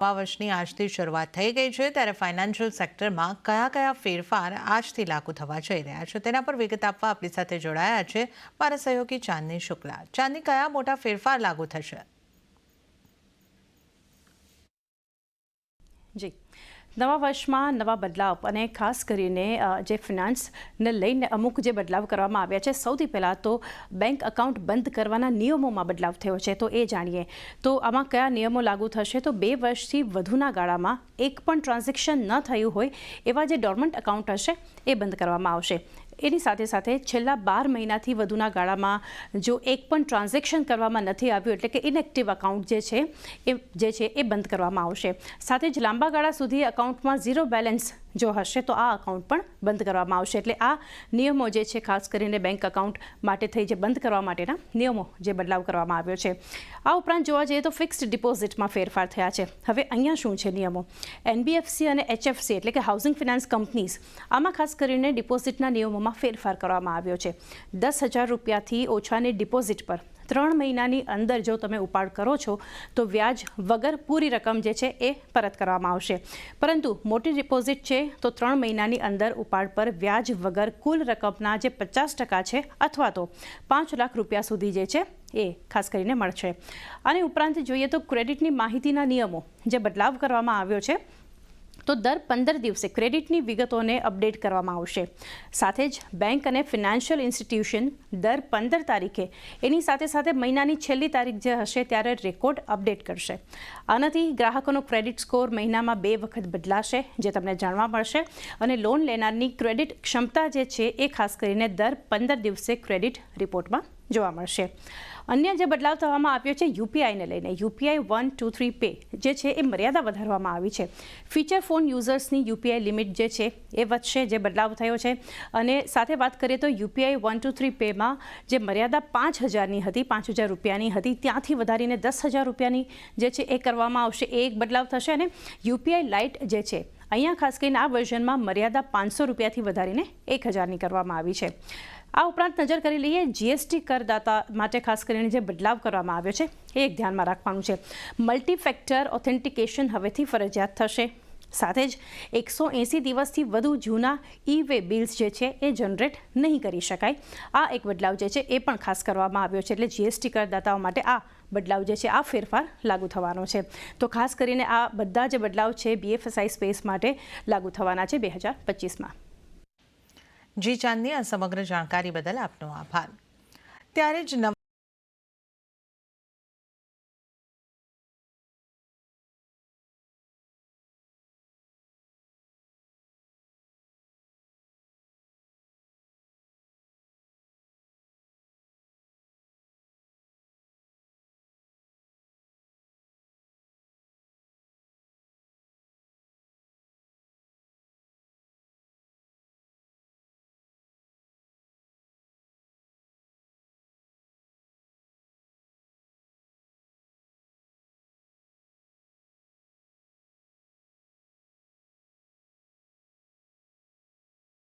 નવા વર્ષની આજથી શરૂઆત થઈ ગઈ છે ત્યારે ફાઇનાન્શિયલ સેક્ટરમાં કયા કયા ફેરફાર આજથી લાગુ થવા જઈ રહ્યા છે તેના પર વિગત આપવા આપણી સાથે જોડાયા છે મારા સહયોગી ચાંદની શુક્લા। ચાંદની, કયા મોટા ફેરફાર લાગુ થશે? જી, નવા વર્ષમાં નવા બદલાવ અને ખાસ કરીને જે ફિનાન્સને લઈને અમુક જે બદલાવ કરવામાં આવ્યા છે। સૌથી પહેલાં તો બેંક એકાઉન્ટ બંધ કરવાના નિયમોમાં બદલાવ થયો છે, તો એ જાણીએ। તો આમાં કયા નિયમો લાગુ થશે? તો 2 વર્ષથી વધુના ગાળામાં એક પણ ટ્રાન્ઝેક્શન ન થયું હોય એવા જે ડોર્મન્ટ એકાઉન્ટ હશે એ બંધ કરવામાં આવશે। એની સાથે સાથે છેલ્લા 12 મહિનાથી વધુના ગાળામાં જો એક પણ ટ્રાન્ઝેક્શન કરવામાં નથી આવ્યું એટલે કે ઇનએક્ટિવ એકાઉન્ટ જે છે એ બંધ કરવામાં આવશે। સાથે જ લાંબા ગાળા સુધી એકાઉન્ટમાં ઝીરો બેલેન્સ જો હશે તો આ એકાઉન્ટ પણ બંધ કરવામાં આવશે। એટલે આ નિયમો જે છે ખાસ કરીને બેંક એકાઉન્ટ માટે થઈ જે બંધ કરવા માટેના નિયમો જે બદલાવ કરવામાં આવ્યો છે। આ ઉપરાંત જોવા જઈએ તો ફિક્સ્ડ ડિપોઝિટમાં ફેરફાર થયા છે। હવે અહીંયા શું છે નિયમો? NBFC અને HFC એટલે કે હાઉસિંગ ફિનાન્સ કંપનીઝ, આમાં ખાસ કરીને ડિપોઝિટના નિયમોમાં ફેરફાર કરવામાં આવ્યો છે। 10,000 રૂપિયાથી ઓછાની ડિપોઝિટ પર 3 મહિનાની અંદર જો તમે ઉપાડ કરો છો તો વ્યાજ વગર પૂરી રકમ જે છે એ પરત કરવામાં આવશે। પરંતુ મોટી ડિપોઝિટ છે તો 3 મહિનાની અંદર ઉપાડ પર વ્યાજ વગર કુલ રકમના જે 50% છે અથવા તો 5 લાખ રૂપિયા સુધી જે છે એ ખાસ કરીને મળશે। આની ઉપરાંત જોઈએ તો ક્રેડિટની માહિતીના નિયમો જે બદલાવ કરવામાં આવ્યો છે તો દર 15 દિવસે ક્રેડિટની વિગતોને અપડેટ કરવામાં આવશે। સાથે જ બેંક અને ફિનાન્શિયલ ઇન્સ્ટિટ્યુશન દર 15 તારીખે એની સાથે સાથે મહિનાની છેલ્લી તારીખ જે હશે ત્યારે રેકોર્ડ અપડેટ કરશે। આનાથી ગ્રાહકોનો ક્રેડિટ સ્કોર મહિનામાં 2 વખત બદલાશે જે તમને જાણવા મળશે અને લોન લેનારની ક્રેડિટ ક્ષમતા જે છે એ ખાસ કરીને દર 15 દિવસે ક્રેડિટ રિપોર્ટમાં જોવા મળશે। અન્ય જે બદલાવ થવામાં આવ્યો છે યુપીઆઈને લઈને, UPI 123 પે જે છે એ મર્યાદા વધારવામાં આવી છે। ફીચર ફોન યુઝર્સની યુપીઆઈ લિમિટ જે છે એ વધશે, જે બદલાવ થયો છે। અને સાથે વાત કરીએ તો UPI 123 પેમાં જે મર્યાદા 5,000ની હતી, 5,000 રૂપિયાની હતી, ત્યાંથી વધારીને 10,000 રૂપિયાની જે છે એ કરવામાં આવશે, એ એક બદલાવ થશે। અને UPI લાઇટ જે છે અહીંયા ખાસ કરીને આ વર્ઝનમાં મર્યાદા 500 રૂપિયાથી વધારીને 1,000ની કરવામાં આવી છે। આ ઉપરાંત નજર કરી લઈએ GST કરદાતા માટે ખાસ કરીને જે બદલાવ કરવામાં આવ્યો છે એ એક ધ્યાનમાં રાખવાનું છે। મલ્ટી ફેક્ટર ઓથેન્ટિકેશન હવેથી ફરજિયાત થશે। સાથે જ 180 દિવસથી વધુ જૂના ઈ-વે બિલ્સ જે છે એ જનરેટ નહીં કરી શકાય। આ એક બદલાવ જે છે એ પણ ખાસ કરવામાં આવ્યો છે। એટલે GST કરદાતાઓ માટે આ બદલાવ જે છે આ ફેરફાર લાગુ થવાનો છે। તો ખાસ કરીને આ બધા જે બદલાવ છે BFSI સ્પેસ માટે લાગુ થવાના છે 2025માં। જી ચાંદની, આ સમગ્ર જાણકારી બદલ આપનો આભાર। ત્યારે જ